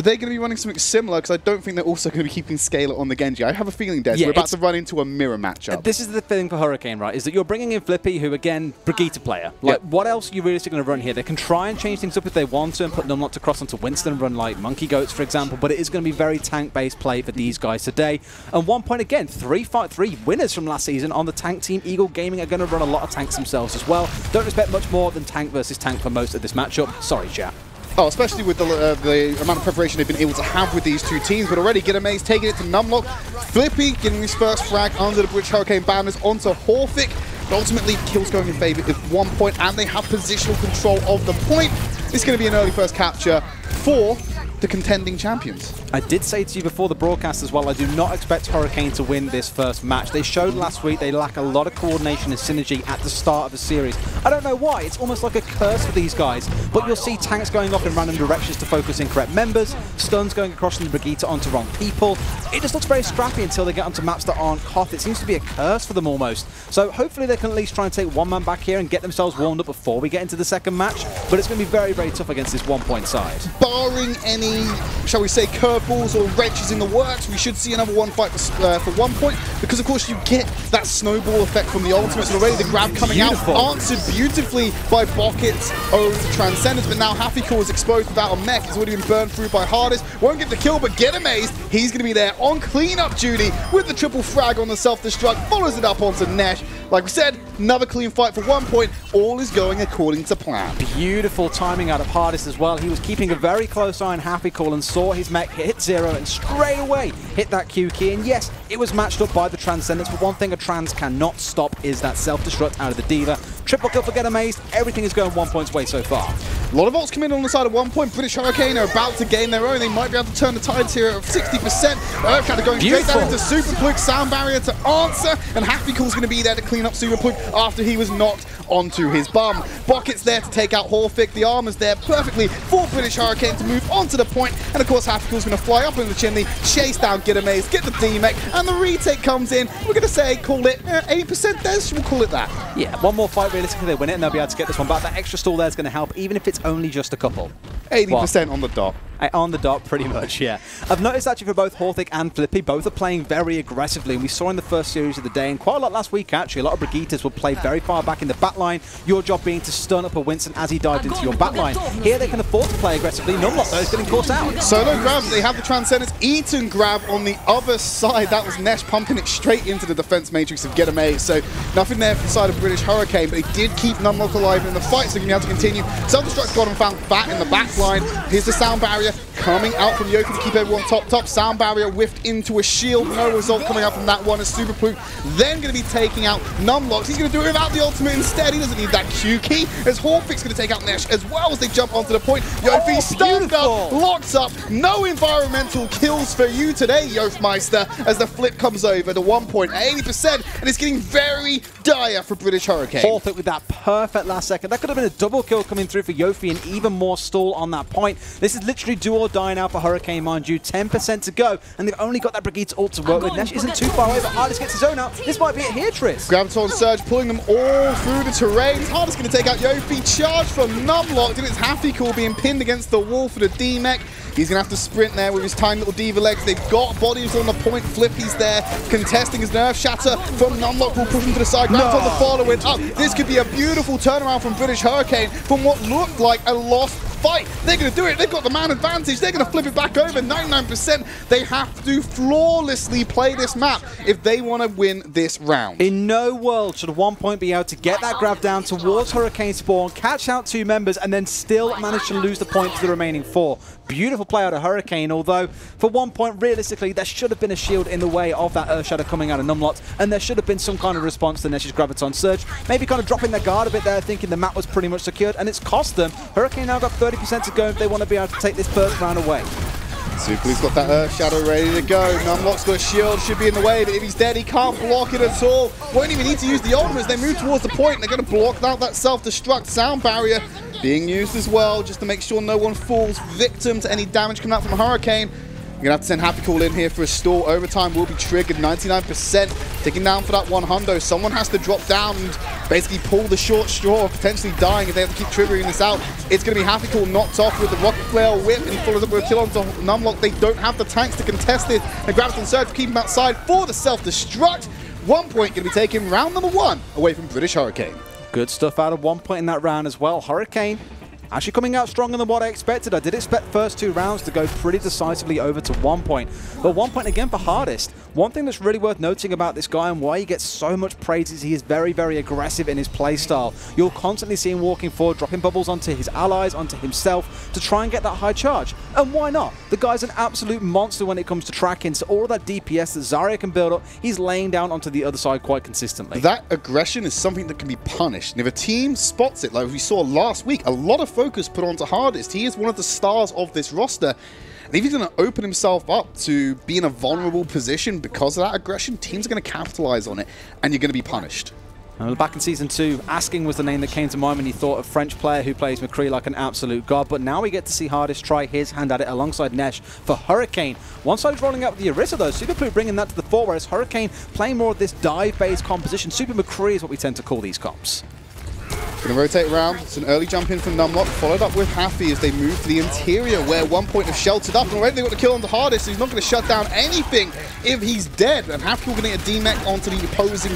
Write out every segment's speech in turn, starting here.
Are they going to be running something similar? Because I don't think they're also going to be keeping Scalar on the Genji. I have a feeling, Des, we're about to run into a mirror matchup. This is the thing for Hurricane, right, is that you're bringing in Flippy, who, again, Brigitte player. Like, what else are you realistically going to run here? They can try and change things up if they want to and put Numlock to cross onto Winston and run, like, Monkey Goats, for example, but it is going to be very tank-based play for these guys today. And 1 point, again, 3 winners from last season on the tank team. Eagle Gaming are going to run a lot of tanks themselves as well. Don't expect much more than tank versus tank for most of this matchup. Sorry, chat. Oh, especially with the amount of preparation they've been able to have with these two teams. But already, Gitamaze taking it to Numlock. Flippy getting his first frag under the British Hurricane banners onto Horfik. But ultimately, kills going in favor of 1 point, and they have positional control of the point. It's going to be an early first capture for the contending champions. I did say to you before the broadcast as well, I do not expect Hurricane to win this first match. They showed last week they lack a lot of coordination and synergy at the start of the series. I don't know why, it's almost like a curse for these guys, but you'll see tanks going off in random directions to focus incorrect members, stuns going across from the Brigitte onto wrong people. It just looks very scrappy until they get onto maps that aren't Koth. It seems to be a curse for them almost. So hopefully they can at least try and take one man back here and get themselves warmed up before we get into the second match, but it's going to be very, very tough against this 1 point side. Barring any, shall we say, curveballs or wrenches in the works, we should see another one fight for 1 point, because of course you get that snowball effect from the ultimates. And already the grab coming out, answered beautifully by Bocket's own Transcendence, but now Hafikul is exposed without a mech. He's already been burned through by Hardest. Won't get the kill, but Gitamaze, he's going to be there on cleanup duty with the triple frag on the self-destruct, follows it up onto Nesh. Like we said, another clean fight for 1 point. All is going according to plan. Beautiful timing out of Hardest as well. He was keeping a very close eye on Hafikul and saw his mech hit 0 and straight away hit that Q key. And yes, it was matched up by the Transcendence, but one thing a Trans cannot stop is that self-destruct out of the D.Va. Triple kill for Gitamaze. Everything is going 1 point's way so far. A lot of ults come in on the side of 1 point. British Hurricane are about to gain their own. They might be able to turn the tides here at 60%. Earthshatter going straight down into Super Plug. Sound barrier to answer. And Hafikul's going to be there to clean up Super Plug after he was knocked onto his bum. Bocket's there to take out Horfik. The armor's there perfectly for British Hurricane to move onto the point. And of course, Hafikul's going to fly up in the chimney, chase down Gitamaze, get the D-Mech, and the retake comes in. We're going to say, call it 80% Des. We'll call it that. Yeah, one more fight realistically, they win it, and they'll be able to get this one back. That extra stall there is going to help, even if it's only just a couple. 80% on the dot. On the dot, pretty much, yeah. I've noticed actually for both Horfik and Flippy, both are playing very aggressively. And we saw in the first series of the day, and quite a lot last week actually, a lot of Brigittas will play very far back in the back line. Your job being to stun up a Winston as he dived into your back line. Here they can afford to play aggressively. Numlock though is getting caught out. Solo grab, they have the Transcendence. Eaton grab on the other side. That was Nesh pumping it straight into the defense matrix of Gitamaze. So nothing there for the side of British Hurricane, but he did keep Numlock alive in the fight, so he's going to be able to continue. Self-destruct got him found fat in the back line. Here's the sound barrier coming out from Yoki to keep everyone top. Sound barrier whiffed into a shield. No result coming out from that one as Super Pluke then going to be taking out Numlock. He's going to do it without the ultimate instead. He doesn't need that Q key, as Horfik's going to take out Nesh as well as they jump onto the point. Yofi stunned up, locked up. No environmental kills for you today, Yofmeister, as the flip comes over to 1 point, 80%, and it's getting very dire for British Hurricane. Horfik with that perfect last second. That could have been a double kill coming through for Yofi, and even more stall on that point. This is literally do or die now for Hurricane, mind you. 10% to go, and they've only got that Brigitte's ult to work with. Nesh isn't too far away, but Hardest gets his own out. This might be it here, Tris. Graviton Surge pulling them all through the terrain. Hardest going to take out Yofi. Charge from Numlock, and it's Hafikul being pinned against the wall for the D-Mech. He's going to have to sprint there with his tiny little D.Va legs. They've got bodies on the point. Flippy's there, contesting his nerve. Shatter from Numlock will push him to the side. Graviton the follow it up. This could be a beautiful turnaround from British Hurricane from what looked like a lost fight. They're going to do it. They've got the man advantage. They're going to flip it back over. 99%. They have to flawlessly play this map if they want to win this round. In no world should 1 point be able to get that grab down towards Hurricane spawn, catch out 2 members, and then still manage to lose the point to the remaining 4. Beautiful play out of Hurricane, although for 1 point, realistically, there should have been a shield in the way of that Earthshatter coming out of Numlock, and there should have been some kind of response to Nesh's Graviton Surge. Maybe kind of dropping their guard a bit there, thinking the map was pretty much secured, and it's cost them. Hurricane now got 30% to go if they want to be able to take this first round away. Superlu's got that Earthshadow ready to go. Numlock's got a shield, should be in the way, but if he's dead, he can't block it at all. Won't even need to use the ultimate as they move towards the point. They're going to block out that self-destruct. Sound barrier being used as well, just to make sure no one falls victim to any damage coming out from Hurricane. You're going to have to send Happy Cool in here for a stall. Overtime will be triggered, 99%. Taking down for that one hundo. Someone has to drop down and basically pull the short straw of potentially dying if they have to keep triggering this out. It's going to be Happy Cool knocked off with the Rocket Flare whip and follows up with a kill onto Numlock. They don't have the tanks to contest it. And Graviton Surge to keep him outside for the self-destruct. 1 point going to be taken, round number 1, away from British Hurricane. Good stuff out of 1 point in that round as well. Hurricane actually coming out stronger than what I expected. I did expect first 2 rounds to go pretty decisively over to 1 point. But 1 point again for Hardest. One thing that's really worth noting about this guy and why he gets so much praise is he is very, very aggressive in his playstyle. You'll constantly see him walking forward, dropping bubbles onto his allies, onto himself, to try and get that high charge. And why not? The guy's an absolute monster when it comes to tracking, so all of that DPS that Zarya can build up, he's laying down onto the other side quite consistently. That aggression is something that can be punished. And if a team spots it, like we saw last week, a lot of focus put onto Hardest. He is one of the stars of this roster. And if he's going to open himself up to be in a vulnerable position because of that aggression, teams are going to capitalize on it, and you're going to be punished. Back in Season 2, Asking was the name that came to mind when you thought of French player who plays McCree like an absolute god, but now we get to see Hardest try his hand at it alongside Nesh for Hurricane. One side is rolling out with the Orisa though, Super Poo bringing that to the fore, whereas Hurricane playing more of this dive-based composition. Super McCree is what we tend to call these comps. Going to rotate around. It's an early jump in from Numlock, followed up with Happy as they move to the interior, where 1 point is sheltered up. And already they got the kill on the Hardest, so he's not going to shut down anything if he's dead. And Happy will get a D-Mech onto the opposing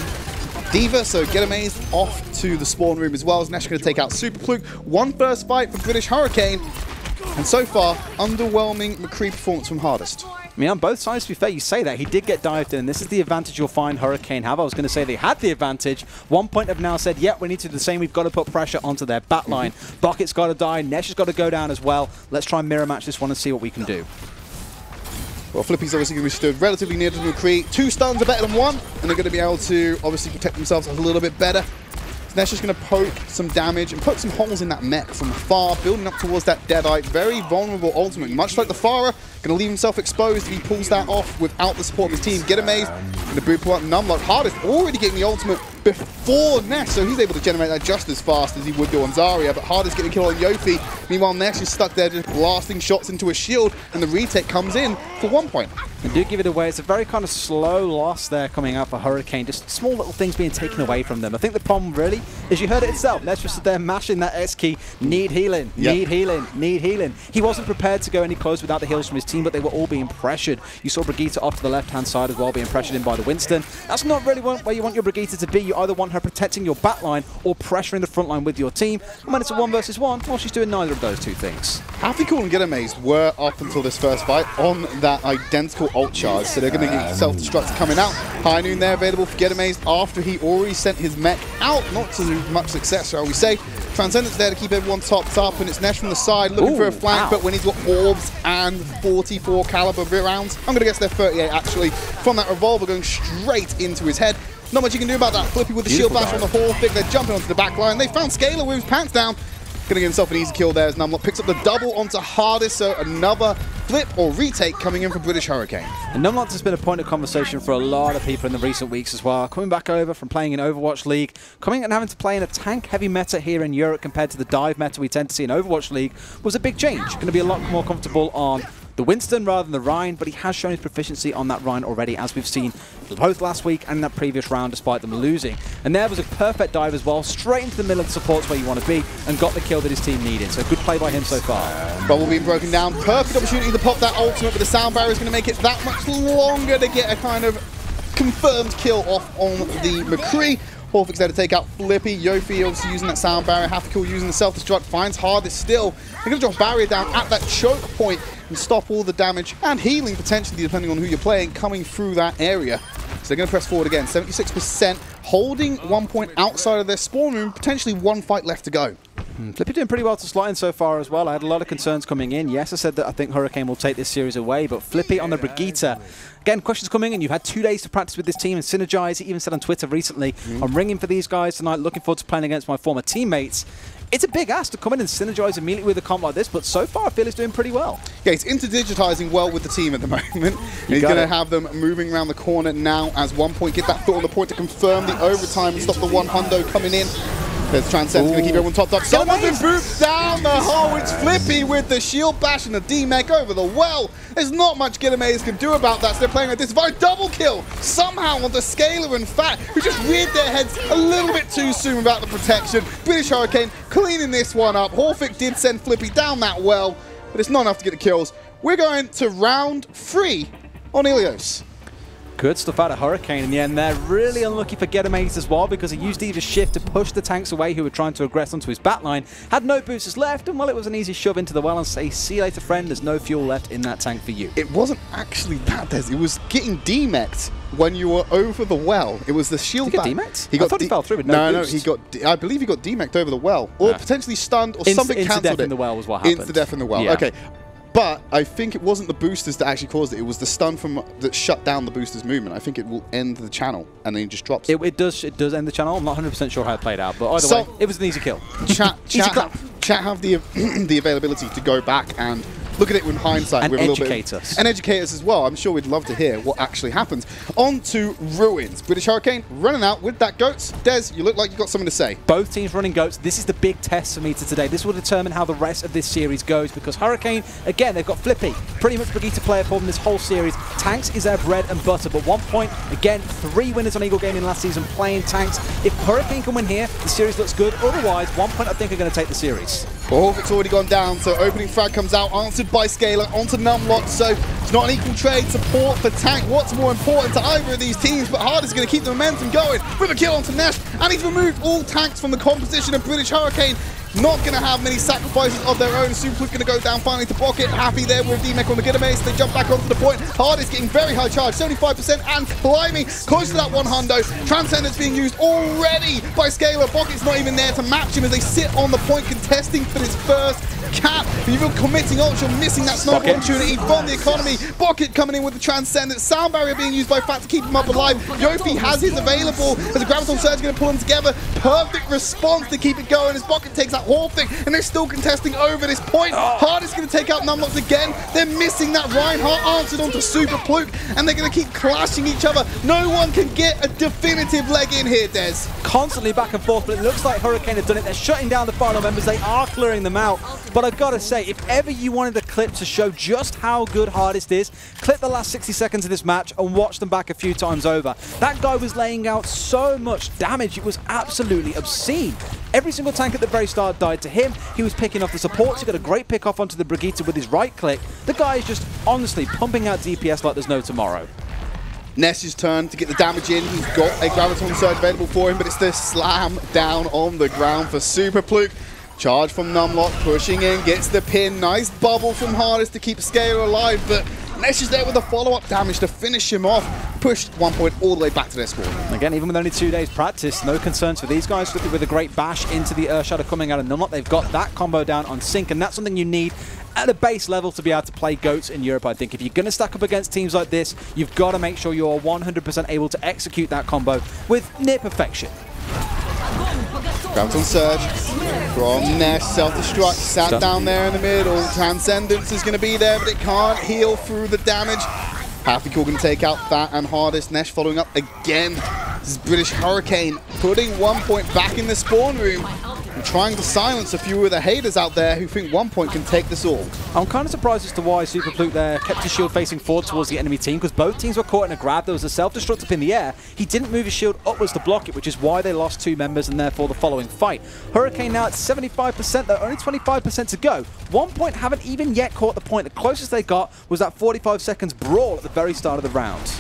D.Va, so Get Amazed off to the spawn room as well. As Nesh going to take out Super Fluke. One first fight for British Hurricane. And so far, underwhelming McCree performance from Hardest. I mean, on both sides, to be fair, you say that. He did get dived in, and this is the advantage you'll find Hurricane have. I was going to say they had the advantage. 1 point have now said, yeah, we need to do the same. We've got to put pressure onto their back line. Bucket's got to die. Nesh has got to go down as well. Let's try and mirror match this one and see what we can do. Well, Flippy's obviously going to be stood relatively near to McCree. 2 stuns are better than 1, and they're going to be able to obviously protect themselves a little bit better. Nesh is going to poke some damage and poke some holes in that mech from afar, building up towards that Deadite. Very vulnerable ultimate, much like the Pharah. Going to leave himself exposed if he pulls that off without the support of his team. Get Amazed, and the boot pull up Numlock. Hardest already getting the ultimate before Nesh, so he's able to generate that just as fast as he would do on Zarya, but Hardest getting a kill on Yofi. Meanwhile, Nesh is stuck there just blasting shots into a shield, and the retake comes in for 1 point. And do give it away. It's a very kind of slow loss there coming out for Hurricane. Just small little things being taken away from them. I think the problem really is you heard it itself. Nesh was there mashing that S key. Need healing, need healing, need healing. He wasn't prepared to go any closer without the heals from his team, but they were all being pressured. You saw Brigitte off to the left-hand side as well, being pressured in by the Winston. That's not really where you want your Brigitte to be. You either want her protecting your back line or pressuring the front line with your team. And when it's a 1 versus 1, well, she's doing neither of those two things. Happy Cool and Get Amazed were up until this first fight on that identical ult charge, so they're going to get self-destruct coming out. High Noon there available for Get Amazed after he already sent his mech out, not to much success, shall we say. Transcendence there to keep everyone topped up, and it's Nesh from the side looking for a flank, but when he's got orbs and 44 caliber rounds, I'm going to guess they're 38 actually, from that revolver going straight into his head. Not much you can do about that. Flippy with the shield bash on the Horfik. They're jumping onto the back line. They found Scalar with his pants down. Going to get himself an easy kill there as Numlock picks up the double onto Hardest, so another flip or retake coming in for British Hurricane. And Numlock has been a point of conversation for a lot of people in the recent weeks as well. Coming back over from playing in Overwatch League, coming and having to play in a tank-heavy meta here in Europe compared to the dive meta we tend to see in Overwatch League was a big change. Going to be a lot more comfortable on the Winston rather than the Rhine, but he has shown his proficiency on that Rhine already, as we've seen both last week and in that previous round, despite them losing. And there was a perfect dive as well, straight into the middle of the supports where you want to be, and got the kill that his team needed. So good play by him so far. Bubble being broken down. Perfect opportunity to pop that ultimate, but the sound barrier is going to make it that much longer to get a kind of confirmed kill off on the McCree. Horfik's there to take out Flippy. Yofi obviously using that sound barrier. Happy Cool using the self-destruct. Finds Hardest still. They're going to drop barrier down at that choke point and stop all the damage and healing potentially, depending on who you're playing, coming through that area. So they're going to press forward again. 76%, holding 1 point outside of their spawn room. Potentially 1 fight left to go. Flippy doing pretty well to slot in so far as well. I had a lot of concerns coming in. Yes, I said that I think Hurricane will take this series away, but Flippy on the Brigitte. Again, questions coming in. You've had 2 days to practice with this team and synergize. He even said on Twitter recently, I'm ringing for these guys tonight, looking forward to playing against my former teammates. It's a big ask to come in and synergize immediately with a comp like this, but so far I feel he's doing pretty well. Yeah, he's interdigitizing well with the team at the moment. He's going to have them moving around the corner now as 1 point. Get that foot on the point to confirm the overtime and stop the one hundo coming in. There's Transcendence going to keep everyone topped up. Someone's been booped down the hole. It's Flippy with the shield bash and the D-Mech over the well. There's not much Getamaze can do about that, so they're playing a disadvantage. Double kill somehow on the Scalar and Fat, who just reared their heads a little bit too soon without the protection. British Hurricane cleaning this one up. Horfik did send Flippy down that well, but it's not enough to get the kills. We're going to round 3 on Ilios. Good stuff out of Hurricane in the end there. Really unlucky for Getamaze as well, because he used Eva's shift to push the tanks away who were trying to aggress onto his backline. Had no boosters left, and well, it was an easy shove into the well and say, see you later, friend, there's no fuel left in that tank for you. It wasn't actually that, Des. It was getting D-mech'd when you were over the well. It was the shield back. Did he get D-mech'd? I thought he fell through with no boost. No, I believe he got D-mech'd over the well. Or potentially stunned, or something cancelled it. Insta-death in the well was what happened. Insta-death in the well, okay. But I think it wasn't the boosters that actually caused it. It was the stun that shut down the boosters' movement. I think it will end the channel, and then it just drops. It does end the channel. I'm not 100% sure how it played out, but either way, it was an easy kill. Chat have the availability to go back and look at it with hindsight. And with educate us. And educate us as well. I'm sure we'd love to hear what actually happens. On to Ruins. British Hurricane running out with that Goats. Des, you look like you've got something to say. Both teams running Goats. This is the big test for me today. This will determine how the rest of this series goes, because Hurricane, again, they've got Flippy. Pretty much Brigitte player for them this whole series. Tanks is their bread and butter, but 1 point, again, 3 winners on Eagle Gaming last season playing tanks. If Hurricane can win here, the series looks good. Otherwise, 1 point I think are going to take the series. Well, Horvik's already gone down, so opening frag comes out, answered by Scalar onto Numlock, so it's not an equal trade. Support for tank. What's more important to either of these teams, but Hard is going to keep the momentum going with a kill onto Nesh, and he's removed all tanks from the composition of British Hurricane. Not going to have many sacrifices of their own. Superfluke going to go down finally to Pocket. Happy there with D-Mech on the Getamaze. They jump back onto the point. Hard is getting very high charge, 75%, and climbing close to that 100. Transcendence being used already by Scalar. Pocket's not even there to match him as they sit on the point contesting for this first cap. If you're committing ultra, missing that sniper opportunity from the economy. Pocket coming in with the Transcendence. Sound barrier being used by Fat to keep him up alive. Yofi has his available as a Graviton Surge going to pull them together. Perfect response to keep it going as Pocket takes that Horfik, and they're still contesting over this point. Hard is going to take out Numlock again. They're missing that Reinhardt answered onto Superfluke, and they're going to keep clashing each other. No one can get a definitive leg in here, Des. Constantly back and forth, but it looks like Hurricane have done it. They're shutting down the final members. They are clearing them out. But I've got to say, if ever you wanted a clip to show just how good Hardest is, clip the last 60 seconds of this match and watch them back a few times over. That guy was laying out so much damage, it was absolutely obscene. Every single tank at the very start died to him. He was picking off the supports. He got a great pick off onto the Brigitte with his right click. The guy is just honestly pumping out DPS like there's no tomorrow. Ness's turn to get the damage in. He's got a Graviton Surge available for him, but it's the slam down on the ground for Superfluke. Charge from Numlock, pushing in, gets the pin. Nice bubble from Hardest to keep Scalar alive, but Nesh is there with the follow-up damage to finish him off. Pushed 1 point all the way back to their spawn. Again, even with only 2 days practice, no concerns for these guys. With a great bash into the Earthshadow coming out of Numlock, they've got that combo down on sync, and that's something you need at a base level to be able to play Goats in Europe. I think if you're going to stack up against teams like this, you've got to make sure you're 100% able to execute that combo with near perfection. Graviton Surge from Nesh, self-destruct, sat down there in the middle. Transcendence is going to be there, but it can't heal through the damage. Happy Cool going to take out Fat and Hardest. Nesh following up again. This is British Hurricane putting 1 point back in the spawn room and trying to silence a few of the haters out there who think 1 point can take this all. I'm kind of surprised as to why Superfluke there kept his shield facing forward towards the enemy team, because both teams were caught in a grab. There was a self-destruct up in the air. He didn't move his shield upwards to block it, which is why they lost 2 members and therefore the following fight. Hurricane now at 75%, though, only 25% to go. 1 point haven't even yet caught the point. The closest they got was that 45 seconds brawl at the very start of the round.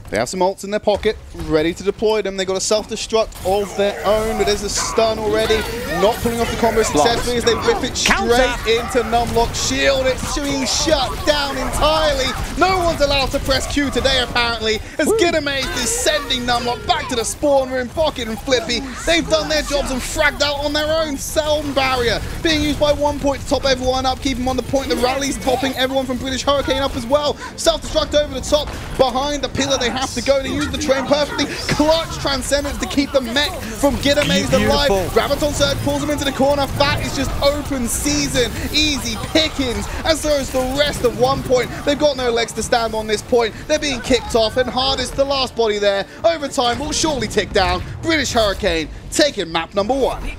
They have some ults in their pocket, ready to deploy them. They got a self-destruct of their own, but there's a stun already. Not pulling off the combo successfully as they rip it straight into Numlock. Shield, it's being shut down entirely. No one's allowed to press Q today, apparently, as Getamaze is sending Numlock back to the spawn room. Pocket and Flippy, they've done their jobs and fragged out on their own. Sound barrier being used by 1 point to top everyone up, keep them on the point. The rally's topping everyone from British Hurricane up as well. Self-destruct over the top, behind the pillar they have to go. They use the train perfectly. Clutch Transcendence to keep the mech from Gidamaze alive. Graviton Surge pulls him into the corner. Fat is just open season. Easy pickings. And so is the rest of 1Point. They've got no legs to stand on this point. They're being kicked off. And Hardest, the last body there, overtime will surely tick down. British Hurricane taking map number 1.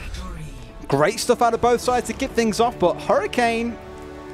Great stuff out of both sides to kick things off, but Hurricane,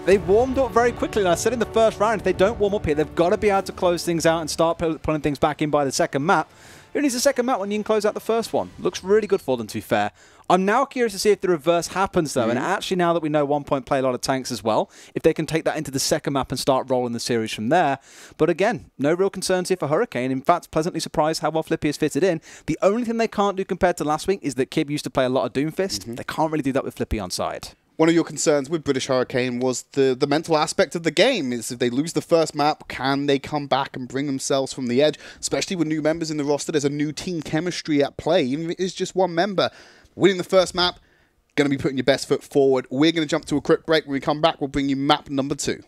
they warmed up very quickly. And I said in the first round, if they don't warm up here, they've got to be able to close things out and start pulling things back in by the second map. Who needs a second map when you can close out the first one? Looks really good for them, to be fair. I'm now curious to see if the reverse happens, though. And actually, now that we know 1Point play a lot of tanks as well, if they can take that into the second map and start rolling the series from there. But again, no real concerns here for Hurricane. In fact, pleasantly surprised how well Flippy has fitted in. The only thing they can't do compared to last week is that Kib used to play a lot of Doomfist. They can't really do that with Flippy on side. One of your concerns with British Hurricane was the mental aspect of the game. Is if they lose the first map, can they come back and bring themselves from the edge? Especially with new members in the roster, there's a new team chemistry at play. Even if it is just one member, winning the first map, going to be putting your best foot forward. We're going to jump to a quick break. When we come back, we'll bring you map number 2.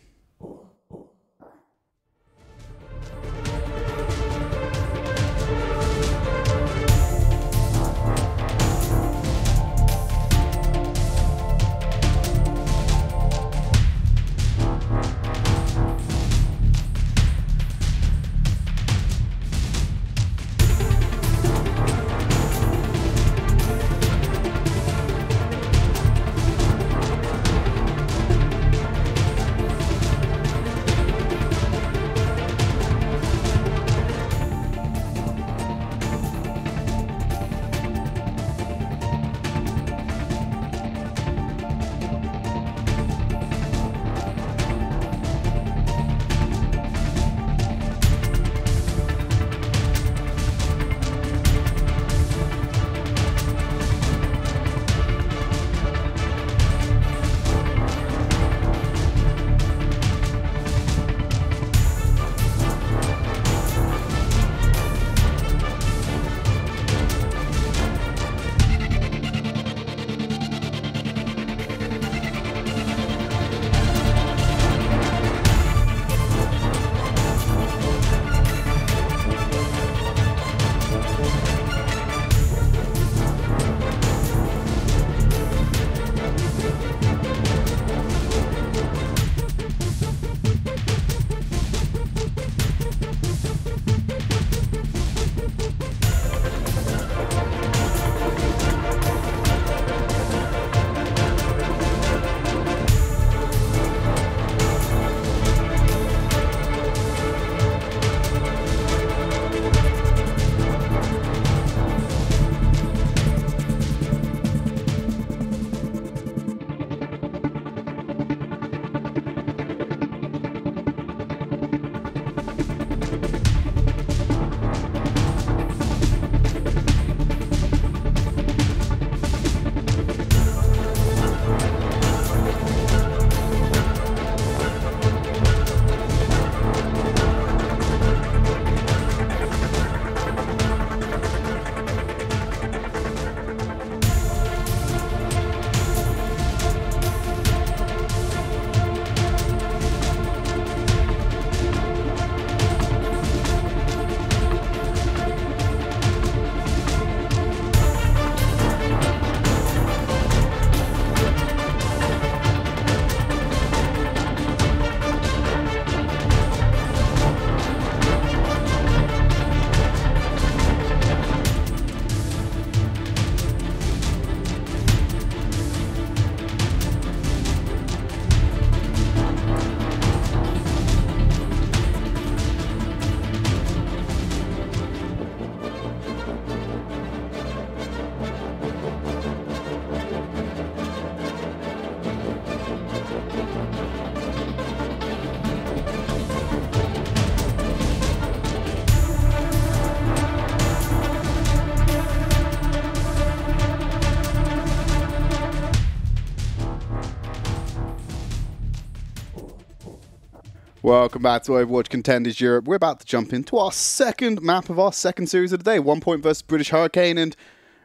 Welcome back to Overwatch Contenders Europe. We're about to jump into our second map of our second series of the day. 1Point versus British Hurricane, and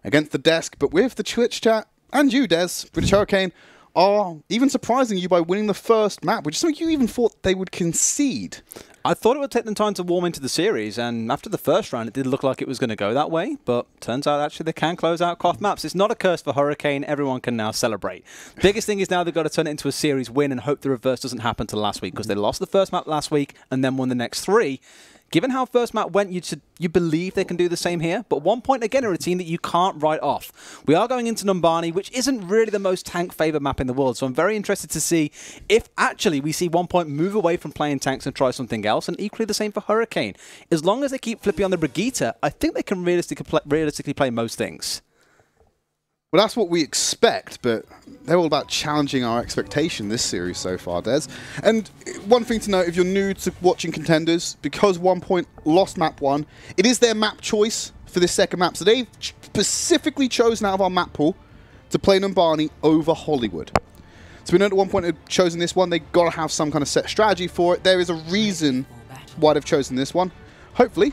against the desk, but with the Twitch chat and you, Des. British Hurricane are even surprising you by winning the first map, which is something you even thought they would concede. I thought it would take them time to warm into the series, and after the first round, it did look like it was going to go that way, but turns out actually they can close out KOTH maps. It's not a curse for Hurricane. Everyone can now celebrate. Biggest thing is now they've got to turn it into a series win and hope the reverse doesn't happen to last week, because they lost the first map last week and then won the next 3. Given how first map went, you believe they can do the same here, but 1 point again are a team that you can't write off. We are going into Numbani, which isn't really the most tank-favoured map in the world, so I'm very interested to see if actually we see 1 point move away from playing tanks and try something else, and equally the same for Hurricane. As long as they keep Flippy on the Brigitte, I think they can realistically play most things. Well, that's what we expect, but they're all about challenging our expectation this series so far, Des. And one thing to note, if you're new to watching Contenders, because 1 point lost map 1, it is their map choice for this second map. So they've specifically chosen out of our map pool to play Numbani over Hollywood. So we know that 1 point had chosen this one. They've got to have some kind of set strategy for it. There is a reason why they've chosen this one. Hopefully,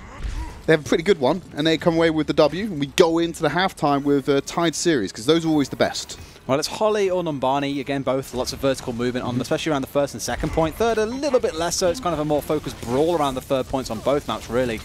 they have a pretty good one, and they come away with the W, and we go into the halftime with a tied series, because those are always the best. Well, it's Holly or Numbani. Again, both lots of vertical movement on, especially around the first and second point. Third, a little bit less, so it's kind of a more focused brawl around the third points on both maps, really.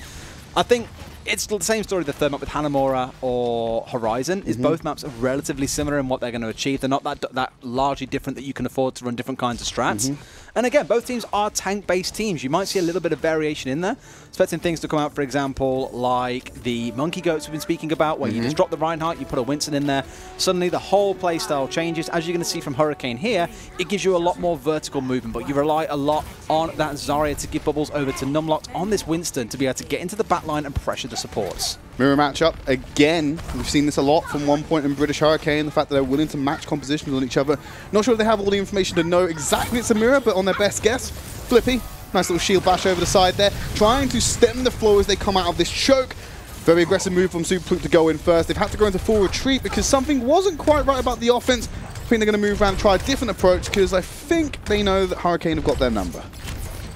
I think it's the same story, the third map with Hanamura or Horizon, is both maps are relatively similar in what they're going to achieve. They're not that largely different that you can afford to run different kinds of strats. And again, both teams are tank-based teams. You might see a little bit of variation in there. Expecting things to come out, for example, like the Monkey Goats we've been speaking about, where you just drop the Reinhardt, you put a Winston in there. Suddenly, the whole playstyle changes. As you're going to see from Hurricane here, it gives you a lot more vertical movement, but you rely a lot on that Zarya to give bubbles over to Numlocked on this Winston to be able to get into the backline and pressure the supports. Mirror matchup, again, we've seen this a lot from 1 point in British Hurricane, the fact that they're willing to match compositions on each other. Not sure if they have all the information to know exactly it's a mirror, but on their best guess, Flippy, nice little shield bash over the side there, trying to stem the flow as they come out of this choke. Very aggressive move from Superpluke to go in first. They've had to go into full retreat because something wasn't quite right about the offense. I think they're going to move around and try a different approach, because I think they know that Hurricane have got their number.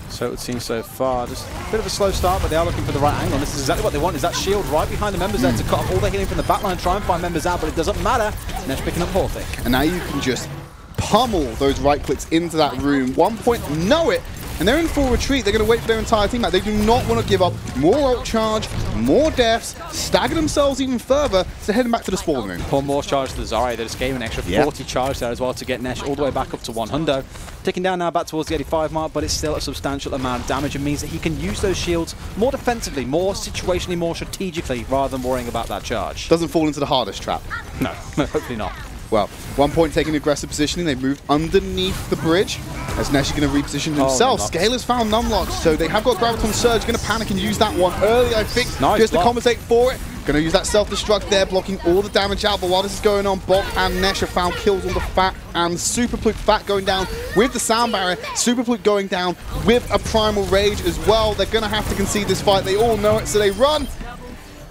So it would seem so far. Just a bit of a slow start, but they are looking for the right angle. This is exactly what they want, is that shield right behind the members there to cut off all the healing from the backline, try and find members out, but it doesn't matter. Nesh picking up Horthic. And now you can just pummel those right clicks into that room. 1 point, know it. And they're in full retreat. They're going to wait for their entire team back. They do not want to give up more ult charge, more deaths, stagger themselves even further. So they're heading back to the spawn room. Pour more charge to the Zarya. They just gave an extra 40 charge there as well to get Nesh all the way back up to 100. Ticking down now back towards the 85 mark, but it's still a substantial amount of damage. It means that he can use those shields more defensively, more situationally, more strategically, rather than worrying about that charge. Doesn't fall into the hardest trap. No, hopefully not. Well, 1 point taking aggressive positioning. They moved underneath the bridge as Nesh is going to reposition himself. Scalar's found Numlocked, so they have got Graviton Surge. Going to panic and use that one early, I think, just to compensate for it. Going to use that self-destruct there, blocking all the damage out. But while this is going on, Bog and Nesh have found kills on the Fat, and Superpluke Fat going down with the sound barrier. Superpluke going down with a Primal Rage as well. They're going to have to concede this fight. They all know it, so they run.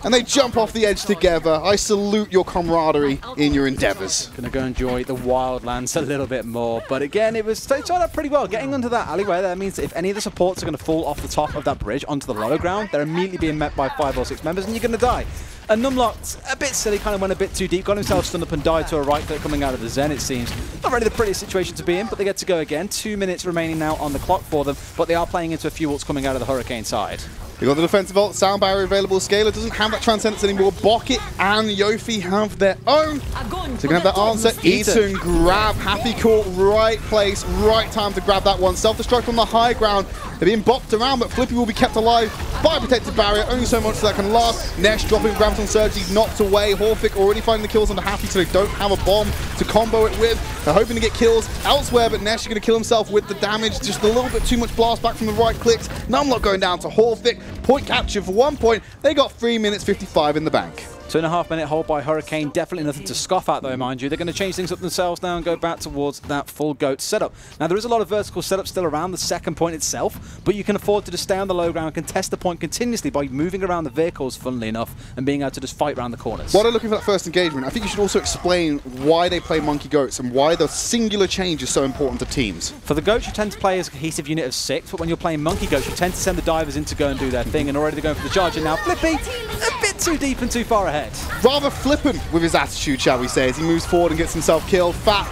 And they jump off the edge together. I salute your camaraderie in your endeavors. Gonna go enjoy the Wildlands a little bit more. But again, it turned out pretty well. Getting under that alleyway there means that if any of the supports are going to fall off the top of that bridge onto the lower ground, they're immediately being met by 5 or 6 members, and you're going to die. And Numlocked, a bit silly, kind of went a bit too deep, got himself stunned up and died to a right click coming out of the Zen, it seems. Not really the prettiest situation to be in, but they get to go again. 2 minutes remaining now on the clock for them, but they are playing into a few ults coming out of the Hurricane side. They've got the defensive ult, sound barrier available. Scalar doesn't have that Transcendence anymore. Bocket and Yofi have their own. So they're going to have that answer. Eaton grab. Happy caught, right place, right time to grab that one. Self-destruct on the high ground. They're being bopped around, but Flippy will be kept alive by a protected barrier. Only so much that can last. Nesh dropping Graviton Surge. He's knocked away. Horthic already finding the kills on the Happy, so they don't have a bomb to combo it with. They're hoping to get kills elsewhere, but Nesh is going to kill himself with the damage. Just a little bit too much blast back from the right clicks. Numlock going down to Horthic. Point capture for 1 point. They got 3 minutes 55 in the bank. 2.5 minute hold by Hurricane. Definitely nothing to scoff at, though, mind you. They're going to change things up themselves now and go back towards that full goat setup. Now, there is a lot of vertical setup still around the second point itself, but you can afford to just stay on the low ground and contest the point continuously by moving around the vehicles, funnily enough, and being able to just fight around the corners. While they're looking for that first engagement, I think you should also explain why they play Monkey Goats and why the singular change is so important to teams. For the Goats, you tend to play as a cohesive unit of 6, but when you're playing Monkey Goats, you tend to send the divers in to go and do their thing, and already they're going for the charge, and now Flippy, a bit too deep and too far ahead. Rather flippant with his attitude, shall we say, as he moves forward and gets himself killed. Fat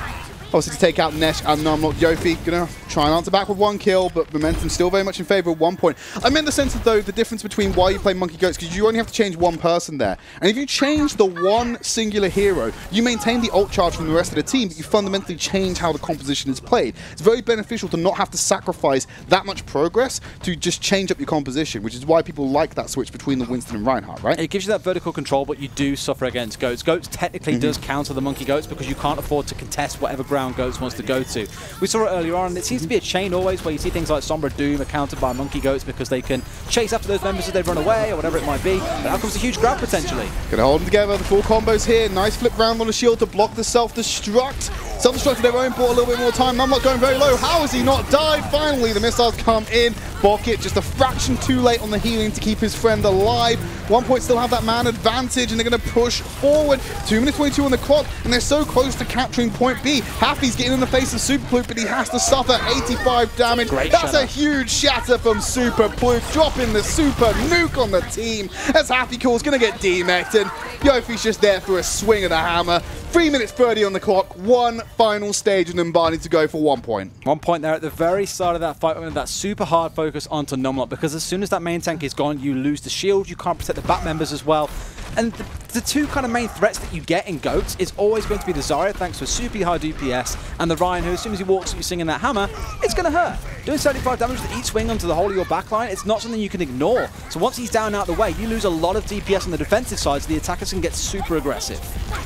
obviously to take out Nesh and Numlock. Yofi gonna try and answer back with 1 kill, but momentum still very much in favor of 1 point. I meant the sense of, though, the difference between why you play Monkey Goats, because you only have to change 1 person there. And if you change the 1 singular hero, you maintain the ult charge from the rest of the team, but you fundamentally change how the composition is played. It's very beneficial to not have to sacrifice that much progress to just change up your composition, which is why people like that switch between the Winston and Reinhardt, right? It gives you that vertical control, but you do suffer against Goats. Goats technically does counter the Monkey Goats because you can't afford to contest whatever ground Goats wants to go to. We saw it earlier on, and it seems to be a chain always where you see things like Sombra Doom are countered by Monkey Goats because they can chase after those members as they run away or whatever it might be. But out comes a huge grab potentially. Gonna hold them together, the full combos here. Nice flip round on the shield to block the self-destruct. Self-destruct to their own, bought a little bit more time. Numlock going very low. How has he not died? Finally, the missiles come in. Bokkit just a fraction too late on the healing to keep his friend alive. 1 point still have that man advantage, and they're going to push forward. 2 minutes 22 on the clock, and they're so close to capturing point B. Happy's getting in the face of Super Pluke, but he has to suffer 85 damage. That's a huge shatter from Super Pluke, dropping the Super Nuke on the team as Happy Cool's going to get demeched, and Yofi's just there for a swing of the hammer. 3 minutes 30 on the clock, 1 final stage, and Numbani to go for 1 point. 1 point there at the very start of that fight with that super hard focus onto Numlock, because as soon as that main tank is gone, you lose the shield, you can't protect the back members as well. And the 2 kind of main threats that you get in Goats is always going to be the Zarya, thanks to a super high DPS, and the Ryan, who as soon as he walks at you swinging that hammer, it's going to hurt. Doing 75 damage with each swing onto the whole of your backline, it's not something you can ignore. So once he's down and out of the way, you lose a lot of DPS on the defensive side, so the attackers can get super aggressive.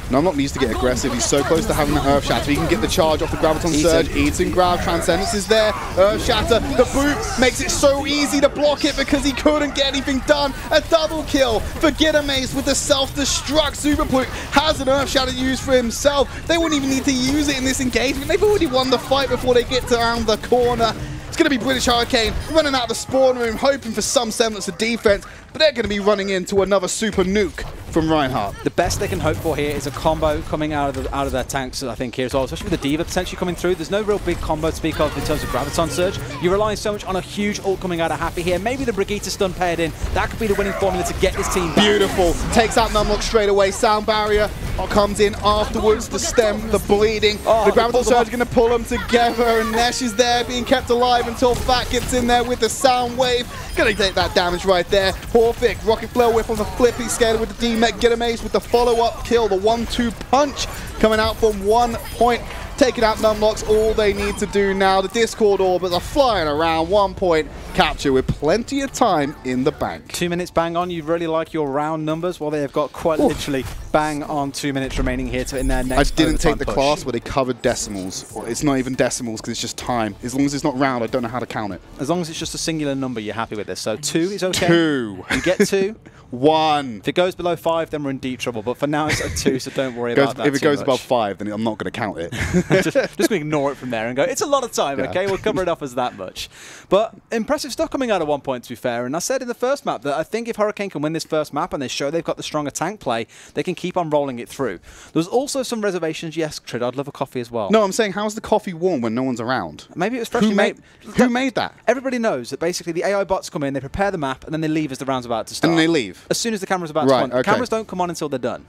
Numlock needs to get aggressive. He's so close to having the Earth Shatter. He can get the charge off the Graviton Surge. Eaton grab, Transcendence is there. Earth Shatter, the boot makes it so easy to block it because he couldn't get anything done. A double kill for Gitamace with the self-destruct. Super Pluke has an Earth Shatter used for himself. They wouldn't even need to use it in this engagement. They've already won the fight before they get around the corner. It's going to be British Hurricane running out of the spawn room, hoping for some semblance of defense, but they're going to be running into another Super Nuke from Reinhardt. The best they can hope for here is a combo coming out of their tanks, I think, here as well, especially with the D.Va potentially coming through. There's no real big combo to speak of in terms of Graviton Surge. You're relying so much on a huge ult coming out of Happy here. Maybe the Brigitte stun paired in. That could be the winning formula to get this team back. Beautiful. Takes out Numlock straight away. Sound Barrier comes in afterwards to stem the bleeding. The Graviton Surge are going to pull them together, and Nesh is there being kept alive until Fat gets in there with the Sound Wave. Going to take that damage right there. Horfik, Rocket Flare Whip on the flipping scale with the D-Mech. Gitamace with the follow-up kill, the 1-2 punch coming out from 1 point. Taking out Numlock's all they need to do now. The Discord orbits are flying around. 1 point capture with plenty of time in the bank. 2 minutes bang on. You really like your round numbers? Well, they have got quite literally bang on 2 minutes remaining here to in their next. I didn't take the push. class where they covered decimals. It's not even decimals because it's just time. As long as it's not round, I don't know how to count it. As long as it's just a singular number, you're happy with this. So 2 is okay. 2. You get 2. 1. If it goes below 5, then we're in deep trouble. But for now, it's at 2, so don't worry about that. If it goes much. above 5, then I'm not going to count it. just going to ignore it from there and go, it's a lot of time, okay? We'll cover it off as that much. But impressive stuff coming out of 1 point, to be fair. And I said in the first map that I think if Hurricane can win this first map and they show they've got the stronger tank play, they can keep on rolling it through. There's also some reservations. Yes, Trid, I'd love a coffee as well. No, I'm saying, how's the coffee warm when no one's around? Maybe it was freshly made. Who made that? Everybody knows that basically the AI bots come in, they prepare the map, and then they leave as the round's about to start. And they leave? As soon as the camera's about to come on. Okay. Cameras don't come on until they're done.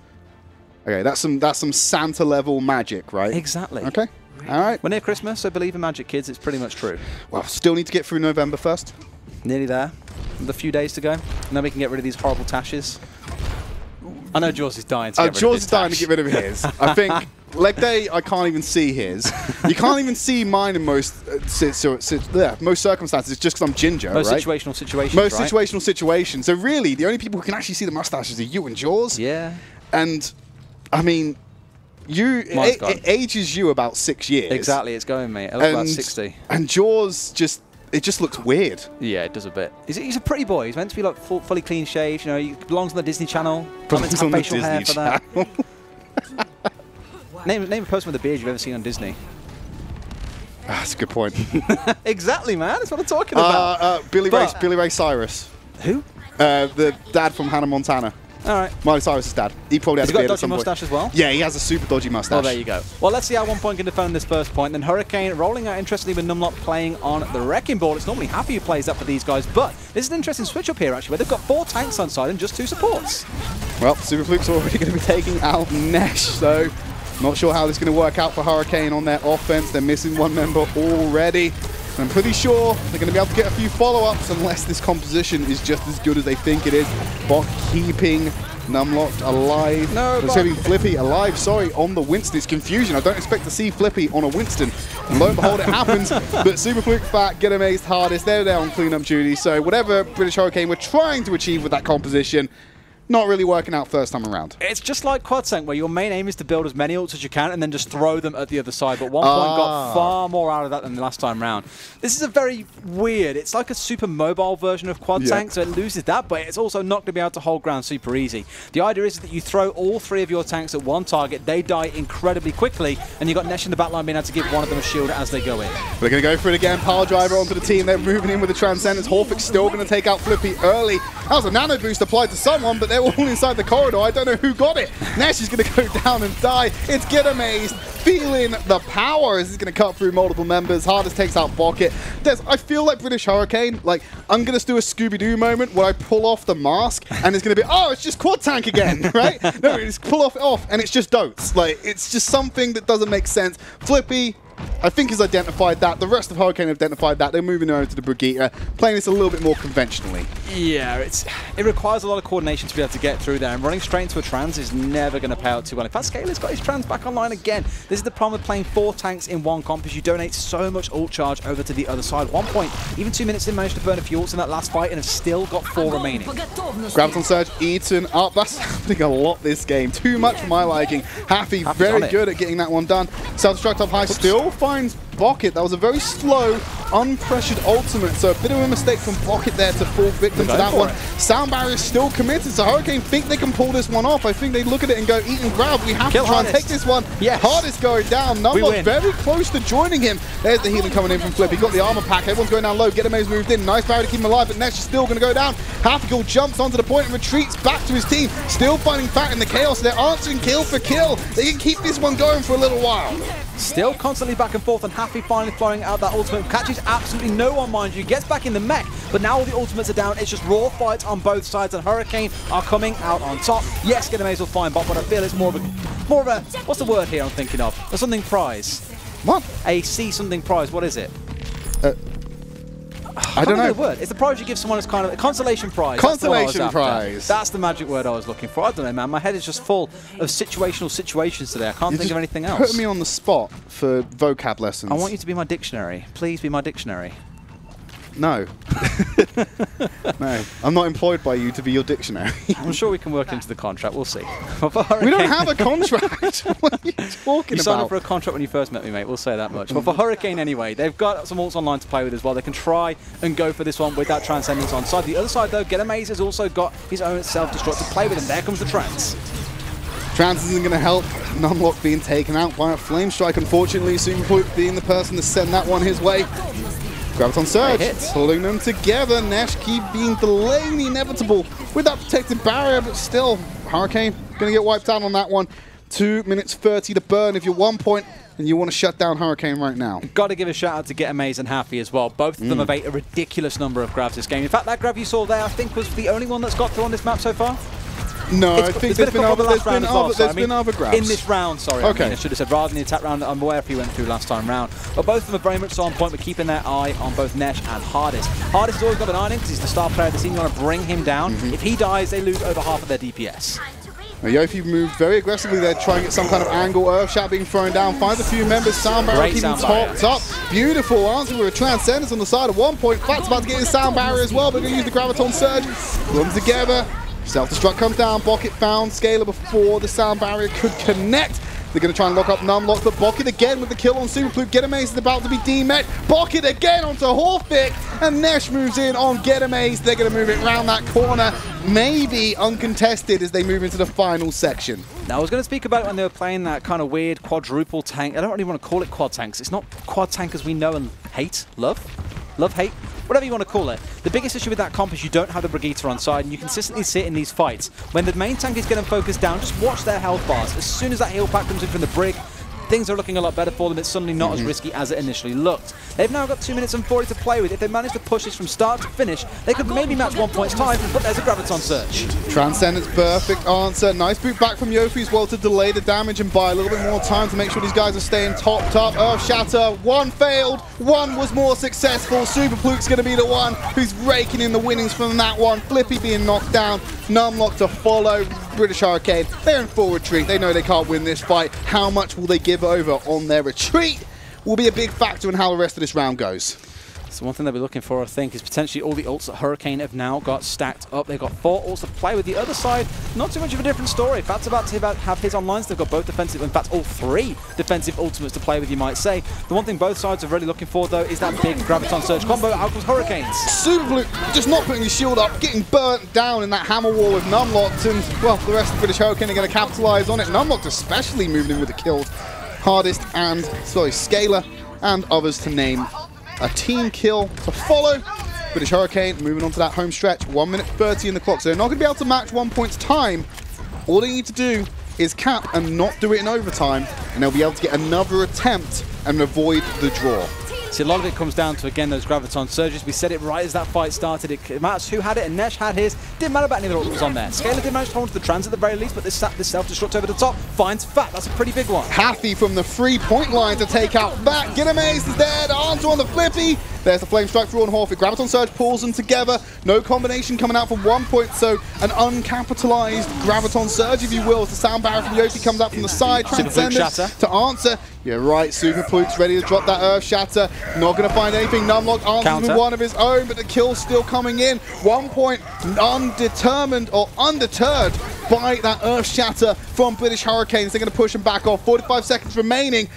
Okay, that's some Santa level magic, right? Exactly. Okay. All right. We're near Christmas, so believe in magic, kids. It's pretty much true. Well, still need to get through November first. Nearly there. With a few days to go. And then we can get rid of these horrible tashes. I know Jaws is dying to get rid of his Jaws is dying tash. to get rid of his. I think leg day, I can't even see his. You can't even see mine in most most circumstances, just because I'm ginger, most right? situational situations, Most right? situational situations. So really, the only people who can actually see the mustaches are you and Jaws. Yeah. And, I mean, it ages you about 6 years. Exactly, it's going, mate. I look about 60. And Jaws it just looks weird. Yeah, it does a bit. He's a pretty boy. He's meant to be like fully clean shaved. You know, he belongs on the Disney Channel. Belongs on the Disney hair for that. Channel. Name a person with a beard you've ever seen on Disney. That's a good point. Exactly, man. That's what I'm talking about. Billy Ray Cyrus. Who? The dad from Hannah Montana. All right. Miley Cyrus's dad. He probably has a got a beard at dodgy some point. mustache as well? Yeah, he has a super dodgy mustache. Well, there you go. Well, let's see how 1 point can defend this first point. Then Hurricane rolling out interestingly with Numlock playing on the Wrecking Ball. It's normally Happy who plays that for these guys, but this is an interesting switch up here, actually, where they've got 4 tanks on side and just 2 supports. Well, Super Fluke's already going to be taking out Nesh, so Not sure how this is going to work out for Hurricane on their offense. They're missing one member already. I'm pretty sure they're going to be able to get a few follow-ups unless this composition is just as good as they think it is. Bot keeping Numlocked alive. No, saving Flippy alive, sorry, on the Winston. It's confusion. I don't expect to see Flippy on a Winston. And lo and behold, it happens. But Super Quick Fat, Get Amazed hardest. They're there on cleanup duty. So whatever British Hurricane were trying to achieve with that composition, not really working out first time around. It's just like Quad Tank, where your main aim is to build as many ults as you can and then just throw them at the other side. But 1 point got far more out of that than the last time round. This is a very weird, it's like a super mobile version of Quad Tank, so it loses that, but it's also not going to be able to hold ground super easy. The idea is that you throw all 3 of your tanks at one target, they die incredibly quickly, and you've got Nesh in the backline being able to give one of them a shield as they go in. They're going to go for it again. Power Driver onto the team. They're moving in with the Transcendence. Horfix still going to take out Flippy early. That was a nano boost applied to someone, but they're all inside the corridor. I don't know who got it. Nesh is going to go down and die. It's Get Amazed, feeling the power as he's going to cut through multiple members. Hardest takes out Bucket. I feel like British Hurricane, like, I'm going to do a Scooby-Doo moment where I pull off the mask and it's going to be, oh, it's just Quad Tank again, right? No, it's pull off and it's just Dotes. Like, it's just something that doesn't make sense. Flippy, I think, has identified that. The rest of Hurricane have identified that. They're moving over to the Brigitte, playing this a little bit more conventionally. Yeah, it requires a lot of coordination to be able to get through there, and running straight into a trans is never going to pay out too well. In fact, Scaler's got his trans back online again. This is the problem with playing 4 tanks in one comp, is you donate so much ult charge over to the other side. 1 point, even 2 minutes, they managed to burn a few ults in that last fight and have still got 4 remaining. Graviton Surge, Eaton up. That's happening a lot this game. Too much for my liking. Happy very good at getting that one done. Self-destruct up high, still finds Bucket. That was a very slow, unpressured ultimate, so a bit of a mistake from Bucket there to fall victim to that one. Sound Barrier is still committed, so Hurricane think they can pull this one off. I think they look at it and go, eat and grab. We have to try and take this one. Yes. Hardest going down. Numlock very close to joining him. There's the healing coming in from Flip. He got the armor pack. Everyone's going down low. Get Amaze moved in. Nice barrier to keep him alive, but Nesh is still going to go down. Halfigal jumps onto the point and retreats back to his team. Still finding Fat in the chaos. They're answering kill for kill. They can keep this one going for a little while. Still constantly back and forth, and Happy finally throwing out that ultimate. Catches absolutely no one, mind you. Gets back in the mech, but now all the ultimates are down. It's just raw fights on both sides, and Hurricane are coming out on top. Yes, Get Amaze will find bot, but I feel it's more of a, what's the word here I'm thinking of? A something prize. What? A C something prize. What is it? I don't know. The word. It's the prize you give someone as kind of a consolation prize. Consolation prize. That's the magic word I was looking for. I don't know, man. My head is just full of situational situations today. I can't think of anything else. Put me on the spot for vocab lessons. I want you to be my dictionary. Please be my dictionary. No. No. I'm not employed by you to be your dictionary. I'm sure we can work into the contract. We'll see. We don't have a contract. What are you talking about? You signed up for a contract when you first met me, mate. We'll say that much. But for Hurricane anyway, they've got some ults online to play with as well. They can try and go for this one with that Transcendence on side. The other side, though, Get Amaze has also got his own self-destruct to play with, and there comes the Trans. Trans isn't going to help. Numlock being taken out by a Flame Strike, unfortunately. Superpoop being the person to send that one his way. Graviton Surge, pulling them together. Nesh keep being delaying the inevitable with that protected barrier, but still, Hurricane going to get wiped out on that one. 2 minutes 30 to burn if you're 1 point and you want to shut down Hurricane right now. Got to give a shout out to Get Amaze and Happy as well. Both of them have ate a ridiculous number of grabs this game. In fact, that grab you saw there, I think, was the only one that's got through on this map so far. No, I think there's been other grabs. In this round, sorry. Okay. I should have said, rather than the attack round that I'm aware if he went through last time round. But both of them are very much so on point with keeping their eye on both Nesh and Hardest. Hardest has always got an eye on him because he's the star player of the team. You want to bring him down. If he dies, they lose over half of their DPS. Now, Yofi moved very aggressively there, trying to get some kind of angle. Earthshout being thrown down. Finds a few members. Sound Barrier keeping topped up. Beautiful answer with a Transcendence on the side at 1 point. Fat's about to get his Sound Barrier as well, but going to use the Graviton Surge. Put them together. Self-destruct comes down. Bucket found Scaler before the Sound Barrier could connect. They're going to try and lock up Numlock, but Bucket again with the kill on Superpoop. Get Amaze is about to be demet. Bucket again onto Horfix, and Nesh moves in on Get Amaze. They're going to move it around that corner, maybe uncontested as they move into the final section. Now, I was going to speak about it when they were playing that kind of weird quadruple tank. I don't really want to call it quad tanks. It's not quad tank as we know and hate. Love, hate. Whatever you want to call it. The biggest issue with that comp is you don't have the Brigitte on side, and you consistently sit in these fights. When the main tank is getting focused down, just watch their health bars. As soon as that heal pack comes in from the Brig, things are looking a lot better for them. It's suddenly not as risky as it initially looked. They've now got 2 minutes and 40 to play with. If they manage to push this from start to finish, they could maybe match 1 point's time, but there's a Graviton Surge. Transcendence, perfect answer. Nice boot back from Yofi as well to delay the damage and buy a little bit more time to make sure these guys are staying topped up. Earth Shatter, one failed, one was more successful. Super Pluke's going to be the one who's raking in the winnings from that one. Flippy being knocked down, Numlock to follow. British Hurricane, they're in full retreat. They know they can't win this fight. How much will they give over on their retreat will be a big factor in how the rest of this round goes. So one thing they'll be looking for, I think, is potentially all the ults that Hurricane have now got stacked up. They've got 4 ults to play with. The other side, not too much of a different story. Fat's about to have his online, so they've got both defensive, in fact, all 3 defensive ultimates to play with, you might say. The one thing both sides are really looking for, though, is that big Graviton Surge combo out with Hurricanes. Super Blue just not putting his shield up, getting burnt down in that hammer wall with Numlocked, and, well, the rest of British Hurricane are going to capitalize on it. Numlocked especially moving in with the killed Hardest and, sorry, Scaler and others to name. A team kill to follow. British Hurricane moving on to that home stretch. 1 minute 30 in the clock. So they're not going to be able to match 1 point's time. All they need to do is cap and not do it in overtime, and they'll be able to get another attempt and avoid the draw. See, a lot of it comes down to, again, those Graviton Surges. We said it right as that fight started. It matters who had it, and Nesh had his. Didn't matter about any of the ult that was on there. Scaler did manage to hold on to the trans at the very least, but this self-destruct over the top finds Fat. That's a pretty big one. Happy from the 3-point line to take out Fat. Get Amaze is there. The answer on the Flippy. There's the Flame Strike through on Horfit. Graviton Surge pulls them together. No combination coming out from 1 point, so an uncapitalized Graviton Surge, if you will, as the sound barrier from Yofi comes out from the side. Transcendence to answer. You're right, Super Pluke's ready to drop that Earth Shatter. Not going to find anything. Numlock answers with one of his own, but the kill's still coming in. 1 point, undetermined or undeterred by that Earth Shatter from British Hurricanes. They're going to push him back off. 45 seconds remaining.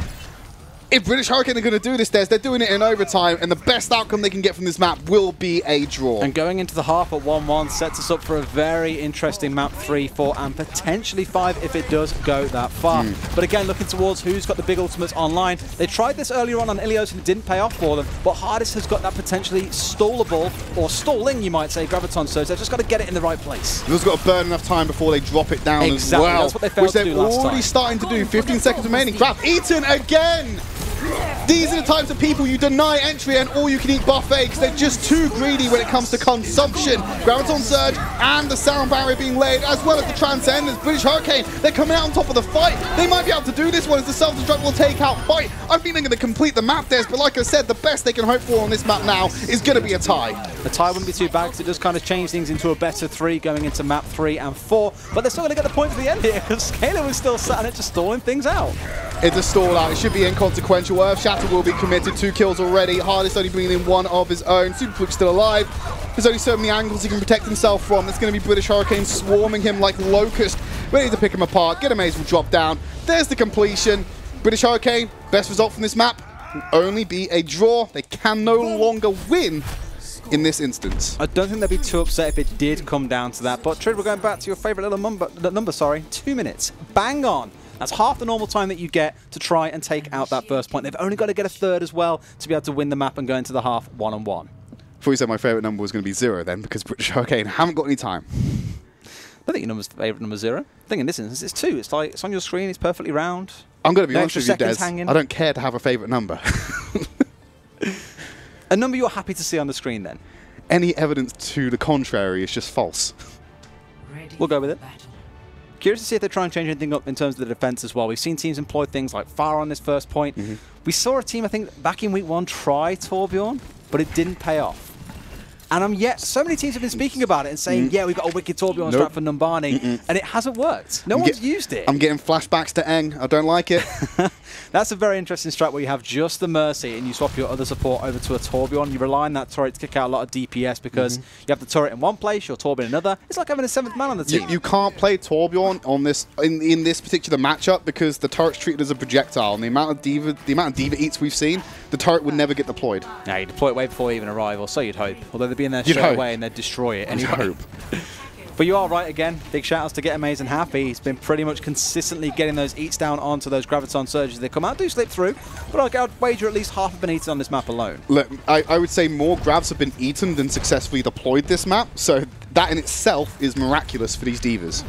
If British Hurricane are going to do this, they're doing it in overtime, and the best outcome they can get from this map will be a draw. And going into the half at 1-1 sets us up for a very interesting map 3, 4, and potentially 5 if it does go that far. But again, looking towards who's got the big ultimates online. They tried this earlier on Ilios and it didn't pay off for them, but Hardest has got that potentially stallable, or stalling, you might say, Graviton Surge. They've just got to get it in the right place. They've also got to burn enough time before they drop it down as well. That's what they failed to do last time. Which they're already starting to do. 15 seconds remaining. Grab eaten again! These are the types of people you deny entry and all-you-can-eat buffet because they're just too greedy when it comes to consumption. Graviton Surge and the sound barrier being laid, as well as the Transcendence. British Hurricane, they're coming out on top of the fight. They might be able to do this one as the self-destruct will take out fight. I think they're going to complete the map, Des, but like I said, the best they can hope for on this map now is going to be a tie. A tie wouldn't be too bad because it does kind of change things into a better 3 going into map 3 and 4, but they're still going to get the point for the end here because Scaler was still sat on it, just stalling things out. It's a stall out. It should be inconsequential. Earth Shatter will be committed. 2 kills already. Hardest only bringing in 1 of his own. Super Fluke still alive. There's only so many angles he can protect himself from. There's going to be British Hurricane swarming him like locust, ready to pick him apart. Get Amaze will drop down. There's the completion. British Hurricane, best result from this map will only be a draw. They can no longer win in this instance. I don't think they'd be too upset if it did come down to that. But Trid, we're going back to your favourite little number, 2 minutes. Bang on. That's half the normal time that you get to try and take out that first point. They've only got to get a third as well to be able to win the map and go into the half 1-on-1. I thought you said my favourite number was going to be 0 then, because British Hurricane haven't got any time. I think your number's favourite number 0. I think in this instance it's 2. It's like it's on your screen, it's perfectly round. I'm going to be honest with you, Des. I don't care to have a favourite number. A number you're happy to see on the screen then? Any evidence to the contrary is just false. We'll go with it. Curious to see if they try and change anything up in terms of the defense as well. We've seen teams employ things like fire on this first point. We saw a team, I think, back in week 1 try Torbjorn, but it didn't pay off. And yet, so many teams have been speaking about it and saying, yeah, we've got a wicked Torbjorn strat for Numbani, and it hasn't worked. No one's used it. I'm getting flashbacks to Eng. I don't like it. That's a very interesting strat where you have just the Mercy and you swap your other support over to a Torbjorn. You rely on that turret to kick out a lot of DPS because you have the turret in one place, your Torbjorn in another. It's like having a 7th man on the team. You can't play Torbjorn on this in this particular matchup because the turret's treated as a projectile, and the amount of D.Va eats we've seen, the turret would never get deployed. Yeah, you deploy it way before you even arrive, or so you'd hope. Although they'd be in there straight away and they'd destroy it anyway. But you are right again. Big shout-outs to Get Amaze and Happy. He's been pretty much consistently getting those eats down onto those Graviton Surges. They come out, do slip through, but I'd wager at least half have been eaten on this map alone. Look, I would say more grabs have been eaten than successfully deployed this map, so that in itself is miraculous for these D.Vas.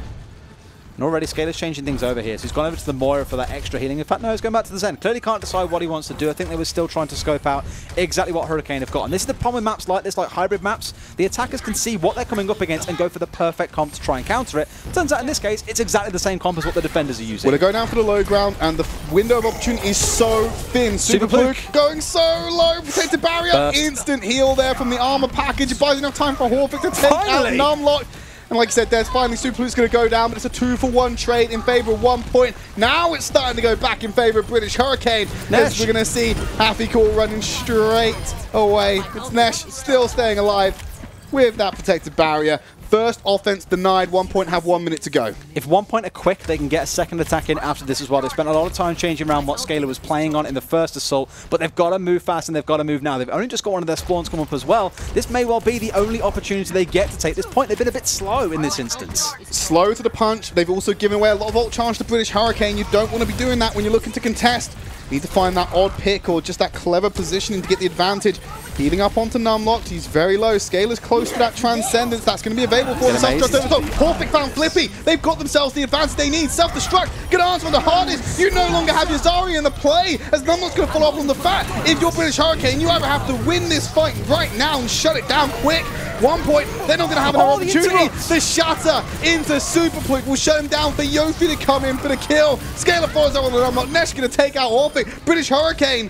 And already Scalar's changing things over here. So he's gone over to the Moira for that extra healing. In fact, no, he's going back to the Zen. Clearly can't decide what he wants to do. I think they were still trying to scope out exactly what Hurricane have got. And this is the problem with maps like this, like hybrid maps. The attackers can see what they're coming up against and go for the perfect comp to try and counter it. Turns out in this case, it's exactly the same comp as what the defenders are using. Well, they go down for the low ground, and the window of opportunity is so thin. Super Fluke going so low. Protected barrier. Burst. Instant heal there from the armor package. It buys enough time for Horfig to take out Numlock. And like I said, there's finally Super Fluke's going to go down, but it's a 2-for-1 trade in favor of 1 point. Now it's starting to go back in favor of British Hurricane. Nesh. We're going to see HappyCool running straight away. It's Nesh still staying alive with that protected barrier. First offense denied, 1 point, have 1 minute to go. If 1 point are quick, they can get a second attack in after this as well. They spent a lot of time changing around what Scalar was playing on in the first assault, but they've got to move fast and they've got to move now. They've only just got one of their spawns come up as well. This may well be the only opportunity they get to take this point. They've been a bit slow in this instance. Slow to the punch. They've also given away a lot of ult charge to British Hurricane. You don't want to be doing that when you're looking to contest. You need to find that odd pick or just that clever positioning to get the advantage. Healing up onto Numlocked. He's very low. Scalar's close to that Transcendence. That's going to be available for him. Self-destruct over top. Horfig found Flippy. They've got themselves the advantage they need. Self-destruct. Good answer on the hardest. You no longer have your Zarya in the play, as Numlock's going to follow up on the fact. If you're British Hurricane, you either have to win this fight right now and shut it down quick. 1 point. They're not going to have another opportunity. The shutter into Super Fluke will shut him down for Yofi to come in for the kill. Scalar follows up on the Numlock. Nesh going to take out Horfig. British Hurricane,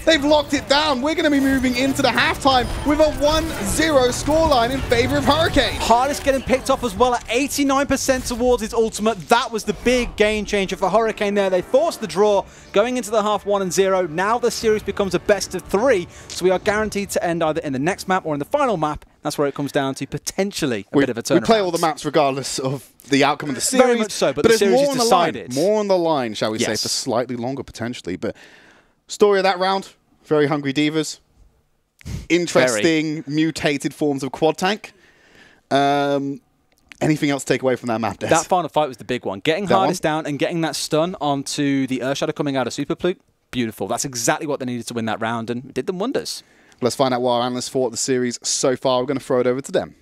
they've locked it down. We're going to be moving into the halftime with a 1-0 scoreline in favor of Hurricane. Hardest getting picked off as well at 89% towards his ultimate. That was the big game changer for Hurricane there. They forced the draw going into the half 1-0. Now the series becomes a best of 3, so we are guaranteed to end either in the next map or in the final map. That's where it comes down to potentially a bit of a turnaround. We play all the maps regardless of the outcome of the series. Very much so, but the series is decided. More on the line, shall we say, for slightly longer potentially. But story of that round, very Hungry Divas. Interesting, mutated forms of quad tank. Anything else to take away from that map, Des? That final fight was the big one. Getting Hardest down and getting that stun onto the Earthshadow coming out of Super Fluke, beautiful. That's exactly what they needed to win that round, and it did them wonders. Let's find out what our analysts thought of the series so far. We're going to throw it over to them.